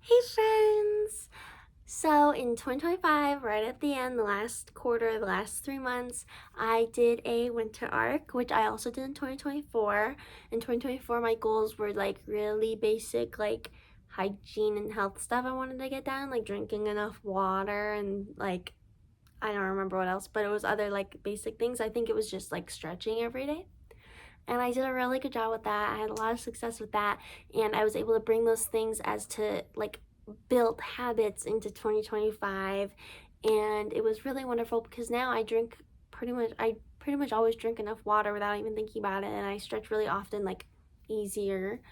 Hey friends! So in 2025, right at the end, the last quarter, the last 3 months, I did a winter arc, which I also did in 2024. In 2024, my goals were like really basic, like hygiene and health stuff I wanted to get done, like drinking enough water and like, I don't remember what else, but it was other like basic things. I think it was just like stretching every day. And I did a really good job with that. I had a lot of success with that, and I was able to bring those things as to like build habits into 2025, and it was really wonderful because now I pretty much always drink enough water without even thinking about it, and I stretch really often, like easier.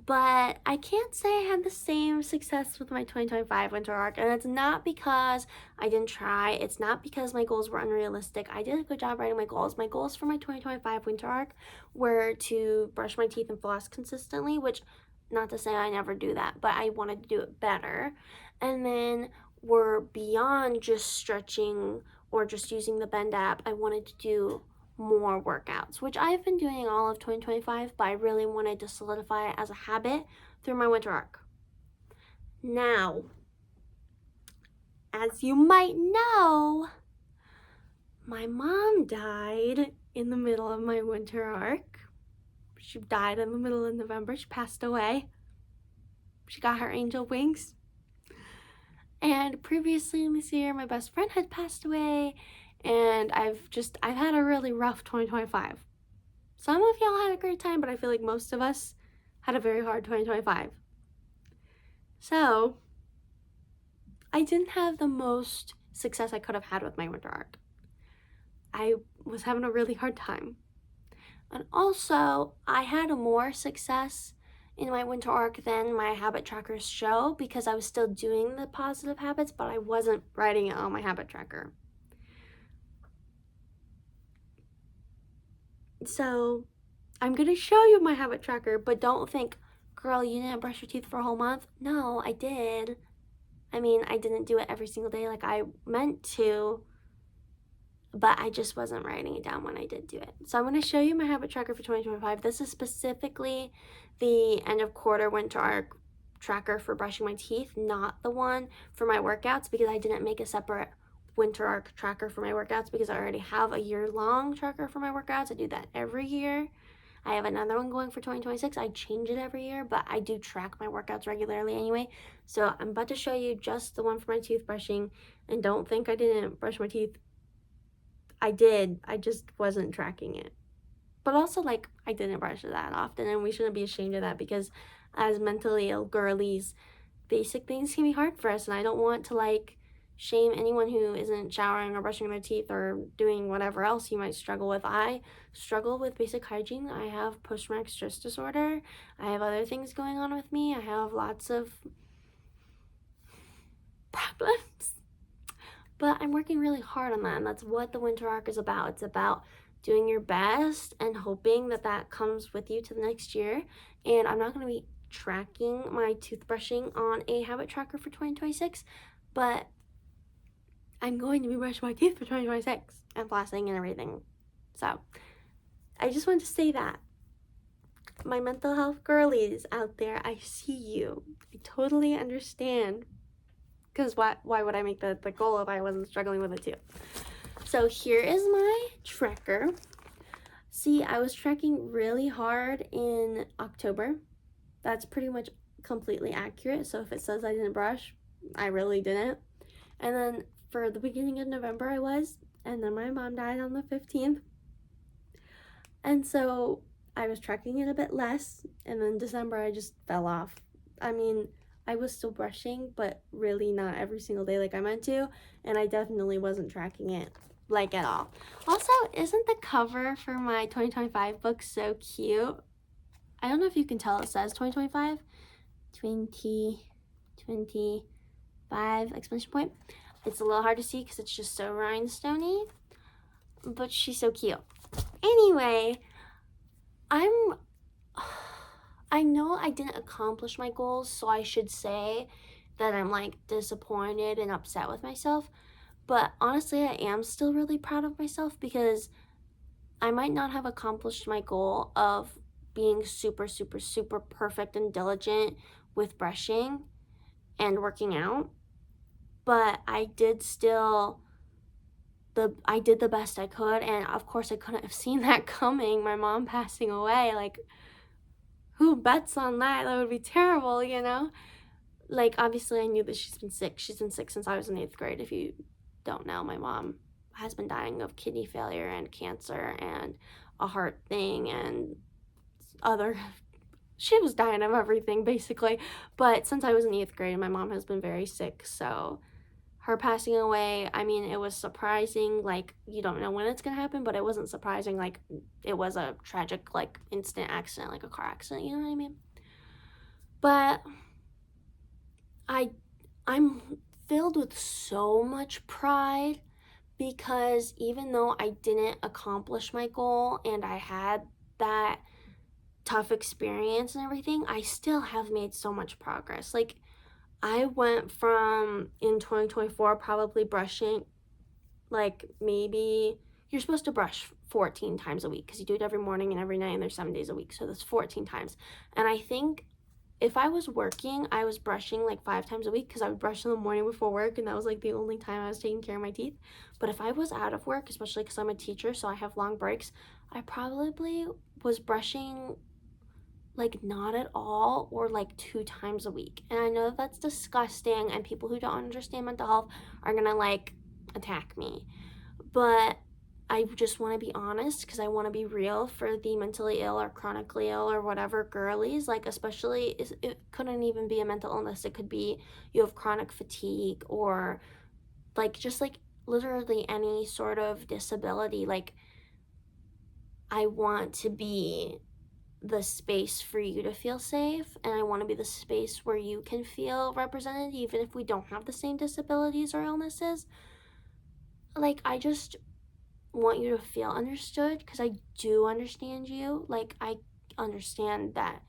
But I can't say I had the same success with my 2025 winter arc, and it's not because I didn't try. It's not because my goals were unrealistic. I did a good job writing my goals. My goals for my 2025 winter arc were to brush my teeth and floss consistently, which, not to say I never do that, but I wanted to do it better. And then were beyond just stretching or just using the Bend app. I wanted to do more workouts, which I've been doing all of 2025, but I really wanted to solidify it as a habit through my winter arc. Now, as you might know, my mom died in the middle of my winter arc. She died in the middle of November. She passed away. She got her angel wings. And previously in this year, my best friend had passed away, and I've had a really rough 2025. Some of y'all had a great time, but I feel like most of us had a very hard 2025. So, I didn't have the most success I could have had with my winter arc. I was having a really hard time. And also, I had more success in my winter arc than my habit trackers show because I was still doing the positive habits, but I wasn't writing it on my habit tracker. So, I'm gonna show you my habit tracker, but don't think, girl, you didn't brush your teeth for a whole month. No, I did. I mean, I didn't do it every single day like I meant to, but I just wasn't writing it down when I did do it. So I'm going to show you my habit tracker for 2025. This is specifically the end of quarter winter arc tracker for brushing my teeth, not the one for my workouts, because I didn't make a separate winter arc tracker for my workouts because I already have a year-long tracker for my workouts. I do that every year. I have another one going for 2026. I change it every year, but I do track my workouts regularly anyway. So I'm about to show you just the one for my toothbrushing, and don't think I didn't brush my teeth. I did. I just wasn't tracking it. But also, like, I didn't brush it that often, and we shouldn't be ashamed of that because as mentally ill girlies, basic things can be hard for us, and I don't want to, like, shame anyone who isn't showering or brushing their teeth or doing whatever else you might struggle with. I struggle with basic hygiene. I have post-traumatic stress disorder. I have other things going on with me. I have lots of problems. But I'm working really hard on that, and that's what the winter arc is about. It's about doing your best and hoping that that comes with you to the next year. And I'm not going to be tracking my toothbrushing on a habit tracker for 2026, but I'm going to be brushing my teeth for 2026 and flossing and everything. So I just wanted to say that. My mental health girlies out there, I see you. I totally understand. Because why would I make the goal if I wasn't struggling with it too? So here is my tracker. See, I was tracking really hard in October. That's pretty much completely accurate. So if it says I didn't brush, I really didn't. And then for the beginning of November, I was. And then my mom died on the 15th. And so I was tracking it a bit less. And then December, I just fell off. I mean, I was still brushing, but really not every single day like I meant to, and I definitely wasn't tracking it like at all. Also, isn't the cover for my 2025 book so cute? I don't know if you can tell, it says 2025, 2025 exclamation point. It's a little hard to see because it's just so rhinestoney, but she's so cute. Anyway, I know I didn't accomplish my goals, so I should say that I'm like disappointed and upset with myself. But honestly, I am still really proud of myself because I might not have accomplished my goal of being super, super, super perfect and diligent with brushing and working out, but I did the best I could, and of course I couldn't have seen that coming, my mom passing away. Like, who bets on that? That would be terrible, you know? Like, obviously I knew that she's been sick since I was in 8th grade. If you don't know, my mom has been dying of kidney failure and cancer and a heart thing and other, she was dying of everything basically. But since I was in 8th grade, my mom has been very sick, so her passing away, I mean, it was surprising. Like, you don't know when it's gonna happen, but it wasn't surprising. Like, it was a tragic, like, instant accident, like a car accident, you know what I mean? But I'm filled with so much pride, because even though I didn't accomplish my goal and I had that tough experience and everything, I still have made so much progress. Like, I went from, in 2024, probably brushing, like, maybe, you're supposed to brush 14 times a week because you do it every morning and every night, and there's 7 days a week, so that's 14 times. And I think if I was working, I was brushing like 5 times a week, because I would brush in the morning before work, and that was like the only time I was taking care of my teeth. But if I was out of work, especially because I'm a teacher, so I have long breaks, I probably was brushing like not at all, or like 2 times a week. And I know that's disgusting, and people who don't understand mental health are gonna like attack me. But I just want to be honest, because I want to be real for the mentally ill or chronically ill or whatever girlies. Like, especially, it couldn't even be a mental illness. It could be you have chronic fatigue, or like just like literally any sort of disability. Like, I want to be the space for you to feel safe, and I want to be the space where you can feel represented, even if we don't have the same disabilities or illnesses. Like, I just want you to feel understood, because I do understand you. Like, I understand that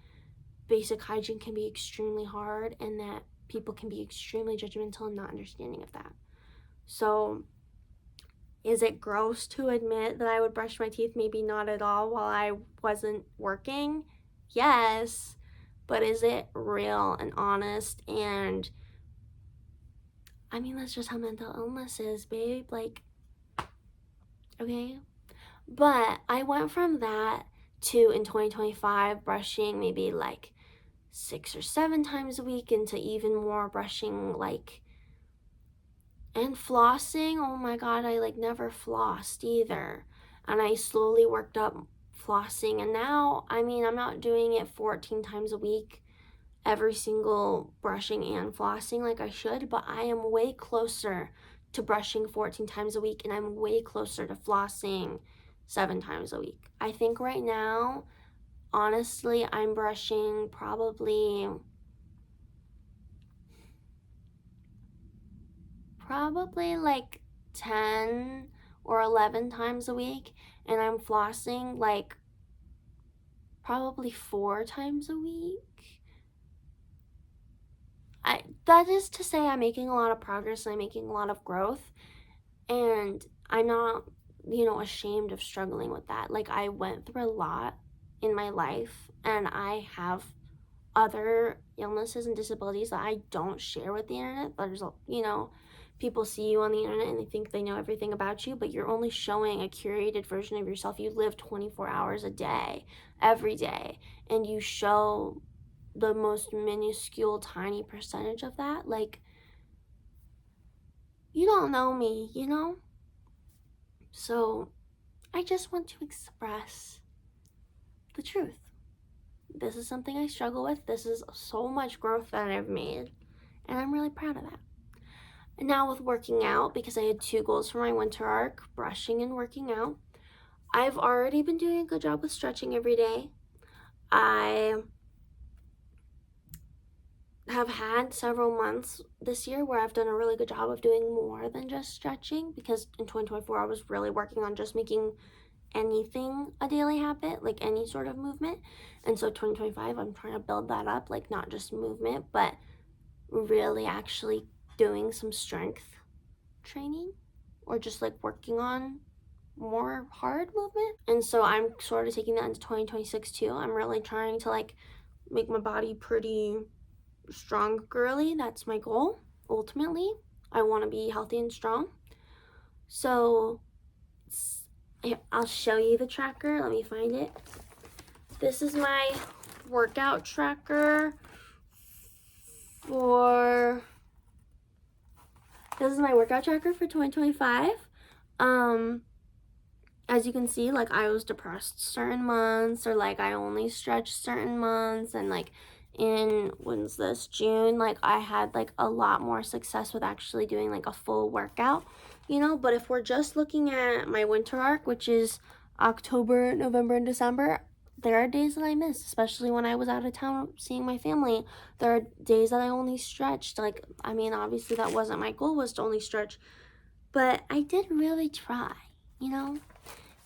basic hygiene can be extremely hard, and that people can be extremely judgmental and not understanding of that. So, is it gross to admit that I would brush my teeth? Maybe not at all while I wasn't working. Yes. But is it real and honest? And I mean, that's just how mental illness is, babe. Like, okay. But I went from that to, in 2025, brushing maybe like 6 or 7 times a week, into even more brushing, like, and flossing. Oh my god, I like never flossed either. And I slowly worked up flossing, and now, I mean, I'm not doing it 14 times a week, every single brushing and flossing like I should, but I am way closer to brushing 14 times a week, and I'm way closer to flossing 7 times a week. I think right now, honestly, I'm brushing probably like 10 or 11 times a week, and I'm flossing like probably 4 times a week. That is to say, I'm making a lot of progress, and I'm making a lot of growth, and I'm not, ashamed of struggling with that. Like, I went through a lot in my life, and I have other illnesses and disabilities that I don't share with the internet. There's, people see you on the internet and they think they know everything about you, but you're only showing a curated version of yourself. You live 24 hours a day, every day, and you show the most minuscule, tiny percentage of that. Like, you don't know me, So, I just want to express the truth. This is something I struggle with. This is so much growth that I've made, and I'm really proud of that. And now with working out, because I had 2 goals for my winter arc, brushing and working out, I've already been doing a good job with stretching every day. I have had several months this year where I've done a really good job of doing more than just stretching, because in 2024 I was really working on just making anything a daily habit, like any sort of movement. And so 2025, I'm trying to build that up, like not just movement, but really actually doing some strength training, or just like working on more hard movement. And so I'm sort of taking that into 2026 too. I'm really trying to like make my body pretty strong girly. That's my goal, ultimately. I want to be healthy and strong. So I'll show you the tracker. Let me find it. This is my workout tracker for 2025. As you can see, like, I was depressed certain months, or like I only stretched certain months, and like in, when's this, June, like I had like a lot more success with actually doing like a full workout, you know. But if we're just looking at my winter arc, which is October, November, and December, there are days that I missed, especially when I was out of town seeing my family. There are days that I only stretched. Like, I mean, obviously that wasn't my goal, was to only stretch, but I did really try, you know.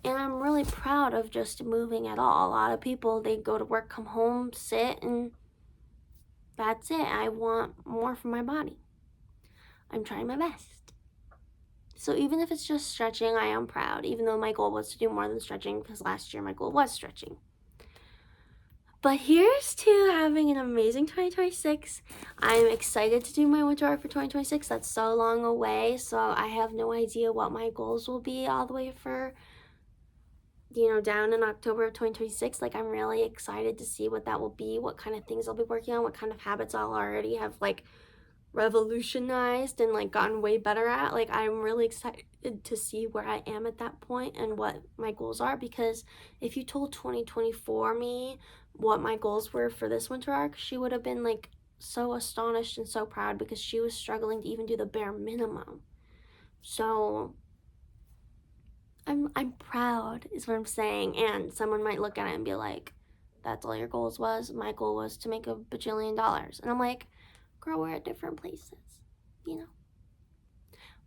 And I'm really proud of just moving at all. A lot of people, they go to work, come home, sit, and that's it. I want more from my body. I'm trying my best. So even if it's just stretching, I am proud, even though my goal was to do more than stretching, because last year my goal was stretching. But here's to having an amazing 2026. I'm excited to do my winter arc for 2026. That's so long away, so I have no idea what my goals will be all the way for, you know, down in October of 2026. Like, I'm really excited to see what that will be, what kind of things I'll be working on, what kind of habits I'll already have like revolutionized and like gotten way better at. Like, I'm really excited to see where I am at that point and what my goals are, because if you told 2024 me what my goals were for this winter arc, she would have been like so astonished and so proud, because she was struggling to even do the bare minimum. So I'm proud is what I'm saying. And someone might look at it and be like, that's all your goals was? My goal was to make $1 bajillion. And I'm like, girl, we're at different places, you know.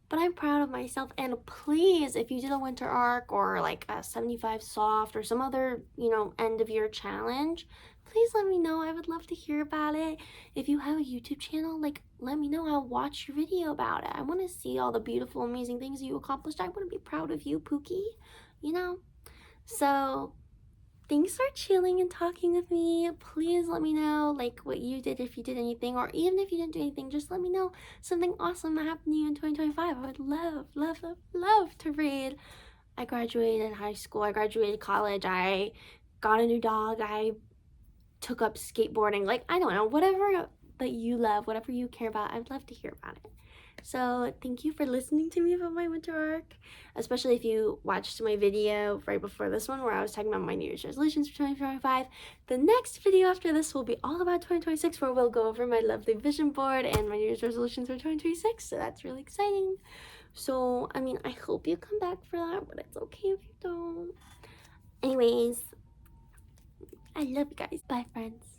But I'm proud of myself. And please, if you did a winter arc or like a 75 soft or some other, you know, end of year challenge, please let me know. I would love to hear about it. If you have a YouTube channel, like, let me know. I'll watch your video about it. I want to see all the beautiful, amazing things you accomplished. I want to be proud of you, Pookie, you know. So thanks for chilling and talking with me. Please let me know like what you did, if you did anything, or even if you didn't do anything, just let me know something awesome that happened to you in 2025. I would love to read. I graduated high school, I graduated college, I got a new dog, I took up skateboarding. Like, I don't know, whatever that you love, whatever you care about, I'd love to hear about it. So thank you for listening to me about my winter arc, especially if you watched my video right before this one where I was talking about my New Year's resolutions for 2025. The next video after this will be all about 2026, where we'll go over my lovely vision board and my New Year's resolutions for 2026. So that's really exciting. So, I mean, I hope you come back for that, but it's okay if you don't. Anyways, I love you guys. Bye, friends.